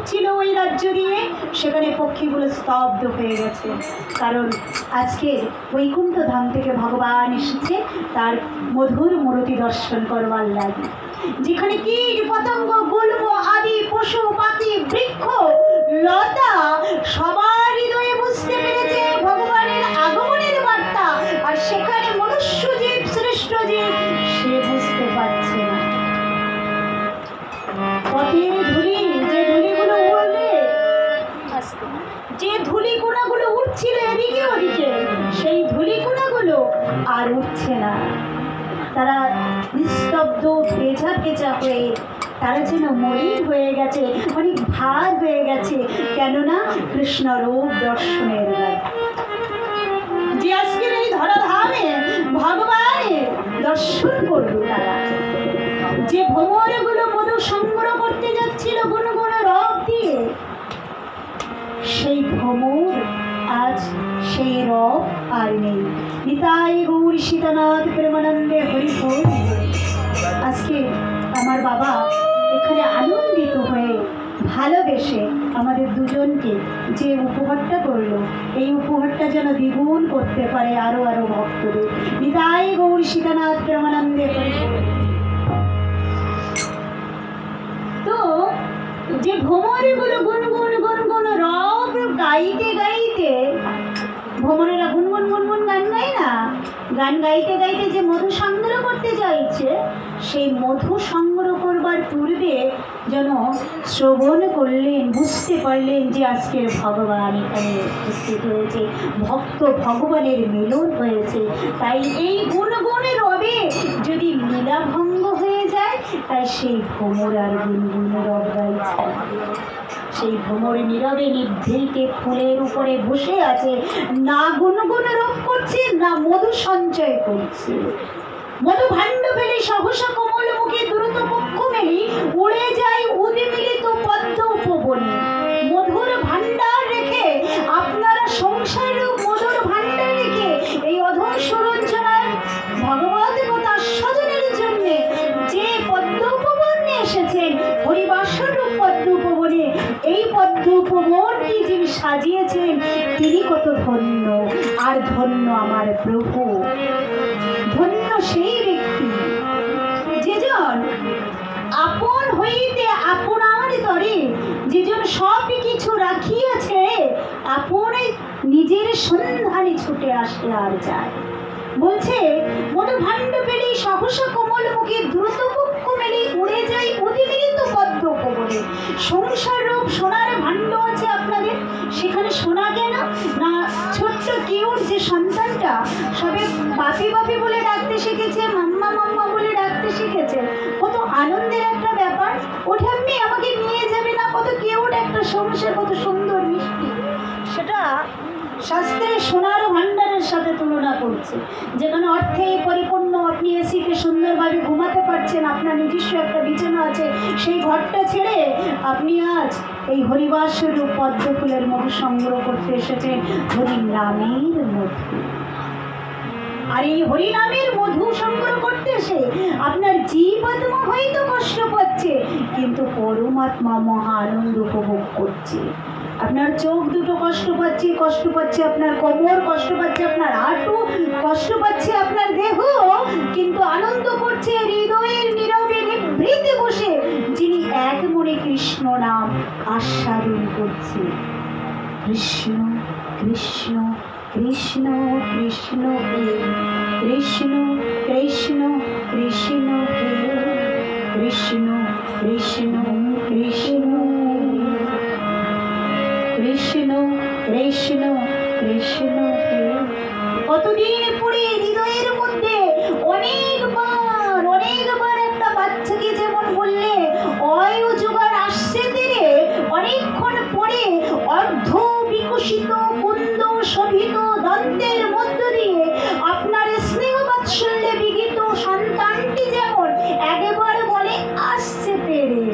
উঠছিল ওই রাজ্য দিয়ে, সেখানে পক্ষীগুলো স্তব্ধ হয়ে গেছে। কারণ আজকে বৈকুণ্ঠ ধাম থেকে ভগবান এসেছে তার মধুর মূর্তি দর্শন করবার লাগে, যেখানে কীট পতঙ্গ গুল্ম আদি পশু পাখি বৃক্ষ লতা সবার হৃদয়ে বুঝতে পেরেছে ভগবানের আগমনের বার্তা, আর সেখানে মনুষ্য জীব শ্রেষ্ঠ জীব সে বুঝতে পারছে না। পথের ধুলি, যে ধুলিগুলো উড়লে, যে ধুলিকণাগুলো উঠছিল এদিকে ওদিকে, সেই ধুলিকণাগুলো আর উঠছে না। তারা নিস্তব্ধ ভেজা ভেজা হয়ে তারা যেন মলিন হয়ে গেছে, অনেক ভার হয়ে গেছে। কেননা কৃষ্ণ রূপ দর্শনের গায়ে, যে আজকের এই ধরাধামে ভগবানের দর্শন করল, তারা যে ভ্রমরগুলো মধু সংগ্রহ করতে যাচ্ছিল গুনগুন রব দিয়ে, সেই ভ্রমর আজ সেই রব আর নেই। নিতাই গৌর সীতানাথ প্রেমানন্দে হরিবোল। আজকে আমার বাবা এখানে আনন্দিত হয়ে ভালোবেসে আমাদের দুজনকে যে উপহারটা করলো, এই উপহারটা যেন দ্বিগুণ করতে পারে আরো আরো ভক্তদের। নিতাই গৌর সীতানাথ প্রেমানন্দে হরিবোল। তো যে ভ্রমরগুলো গুনগুন গুনগুন রব গাইতে গাইতে, ভ্রমরেরা গুনগুন গুনগুন গান গায় না, গান গাইতে গাইতে যে মধু সংগ্রহ করতে চাইছে, সেই মধু সংগ্রহ করবার পূর্বে যেন শ্রবণ করলেন, বুঝতে পারলেন যে আজকের ভগবান এখানে উপস্থিত হয়েছে, ভক্ত ভগবানের মিলন হয়েছে। তাই এই গুনগুন রবে যদি লীলাভঙ্গ হয়ে যায়, তাই সেই ভ্রমর আর গুনগুন রব গাইছে। সেই ভ্রমর নীরবে নিভৃতে ফুলের উপরে বসে আছে, না গুনগুন রব করছে না মধু সঞ্চয় করছে। মধু ভাণ্ড ফেলে সহসা কোমল মুখে দ্রুত পক্ষ মেলি উড়ে যায় উদ্মিলিত পদ্ম উপবনে। মধুর ভাণ্ডার রেখে আপনারা সংসার মধুর ভাণ্ডার রেখে এই অধর সুরঞ্জনার ভগবত কথা আস্বাদনের জন্য যে পদ্ম উপবনে এসেছেন, হরিবাসর পদ্ম উপবনে, এই পদ্ম উপবনটি যিনি সাজিয়েছেন তিনি কত ধন্য, আর ধন্য আমার প্রভু। ধন্য সেই ব্যক্তি যেজন আপন হইতে আপনার তরে, যেজন সব কিছু রাখিয়াছে, আপন নিজের সন্ধানে ছুটে আসে আর যায়। বলছে মধু ভাণ্ড পেলে সহসা কোমল মুখে দ্রুত পক্ষ মেলে উড়ে যায় অতিমিলিত পদ্ম উপবনে। সংসার রূপ সোনার ভাণ্ড আছে আপনাদের, সেখানে সোনা কেন না ছোট্ট কিউট যে সন্তানটা সবে বাপি বাপি বলে ডাকতে শিখেছে, মাম্মা মাম্মা বলে ডাকতে শিখেছে, কত আনন্দের একটা ব্যাপার। ওঠে আপনি আমাকে নিয়ে যাবে না, কত কিউট একটা সংসার, কত সুন্দর মিষ্টি, সেটা শাস্ত্রের সোনার ভাণ্ডারের সাথে তুলনা করছে। যেখানে অর্থে পরিপূর্ণ, আপনি এসিতে সুন্দরভাবে ঘুমাতে পারছেন, আপনার নিজস্ব একটা বিছানা আছে, সেই ঘরটা ছেড়ে আপনি আজ এই হরিবাসর পদ্ম ফুলের মধু সংগ্রহ করতে এসেছেন হরির নামের মধু। আর এই হরিনামের মধু সংগ্রহ করতে এসে আপনার জীবাত্মা হয়তো কষ্ট পাচ্ছে, কিন্তু পরমাত্মা মহা আনন্দ উপভোগ করছে। আপনার চোখ দুটো কষ্ট পাচ্ছে আপনার কোমর, কষ্ট পাচ্ছে আপনার হাঁটু, কষ্ট পাচ্ছে আপনার দেহ, কিন্তু আনন্দ করছে হৃদয়ের নীরবে নিভৃতে বসে যিনি এক মনে কৃষ্ণ নাম আস্বাদন করছে। কৃষ্ণ কৃষ্ণ কৃষ্ণ কৃষ্ণ হে কৃষ্ণ কৃষ্ণ কৃষ্ণ হে কৃষ্ণ কৃষ্ণ কৃষ্ণ কৃষ্ণ কৃষ্ণ কৃষ্ণ হে। কতদিন পরে হৃদয়ের মধ্যে অনেকবার একটা বাচ্চাকে যেমন বললে অয় যুগার আসছে তীরে, অনেকক্ষণ পরে অর্ধ বিকশিত কুন্দ শোভিত দন্তের মধ্য দিয়ে আপনার স্নেহ বাৎসল্যে বিগিত সন্তানটি যেমন একবার বলে আসছে তেরে,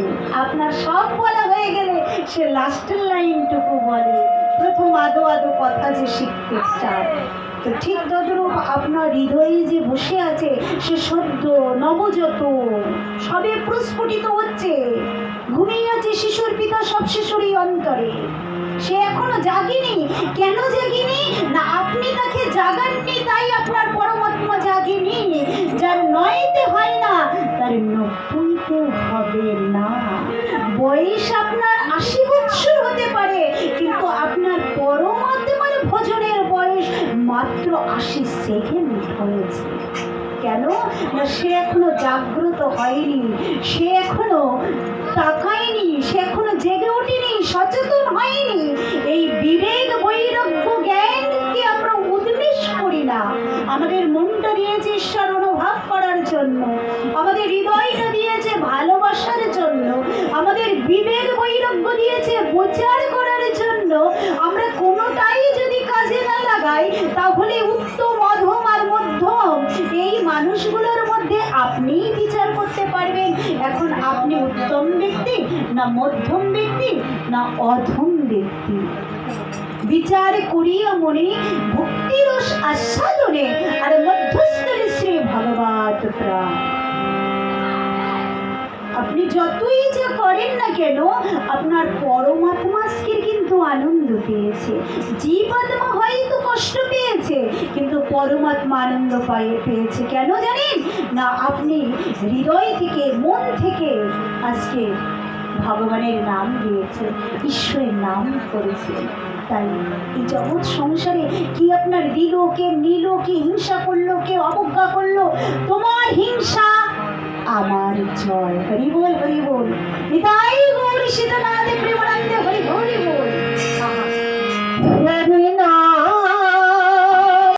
আপনার সব বলা হয়ে গেলে সে লাস্টের লাইনটুকু বলে, প্রথম আদো আদো কথা যে শিখতে চায়। তো ঠিক তদ্রূপ আপনার হৃদয়ে যে বসে আছে সে সদ্য নবজাত, সবে প্রস্ফুটিত হচ্ছে, ঘুমিয়ে আছে শিশুর পিতা সব শিশুরই অন্তরে। সে এখনো জাগেনি। কেন জাগেনি? না আপনি তাকে জাগাননি, তাই আপনার পরমাত্মা জাগেনি। যার নয়তে হয় না তার 90তে হবে না। বয়স আপনার 80 বছর হতে পারে, কিন্তু আপনার পরমাত্মার ভজনের বয়স মাত্র 80 সেকেন্ড হয়েছে। কেন? না সে এখনো জাগ্রত হয়নি, সে এখনো তাকায়নি, সে এখনো জেগে ওঠেনি, সচেতন হয়নি। এই বিবেক বৈরাগ্য জ্ঞানকে আমরা উদ্দেশ্য করি না। আমাদের মনটা দিয়েছে ঈশ্বর অনুভব করার জন্য, আমাদের হৃদয়টা দিয়েছে ভালোবাসার জন্য, আমাদের বিবেক বৈরাগ্য দিয়েছে বিচার করার জন্য। আমরা কোনোটাই যদি কাজে না লাগাই, তাহলে উত্তম, অধম আর মধ্যম এই মানুষগুলোর মধ্যে আপনিই বিচার করতে পারবেন এখন আপনি উত্তম ব্যক্তি না মধ্যম ব্যক্তি না অধম ব্যক্তি। বিচার করিয়া মনে ভক্তিরস আস্বাদনে আর মধ্যস্থলে শ্রী ভগবত প্রাণ। আপনি যতই যা করেন না কেন, আপনার পরমাত্মা কিন্তু আনন্দ পেয়েছে। জীবাত্মা হয়তো কষ্ট পেয়েছে, কিন্তু পরমাত্মা আনন্দ পেয়েছে। কেন জানেন? না আপনি হৃদয় থেকে, মন থেকে আজকে ভগবানের নাম দিয়েছে, ঈশ্বরের নাম করেছেন। তাই এই জগৎ সংসারে কি আপনার দিল, কে নিল, কে হিংসা করলো, কে অবজ্ঞা করলো, তোমার হিংসা আমার জয়। হরি বল, হরি বল। নিতাই গৌর সীতানাথ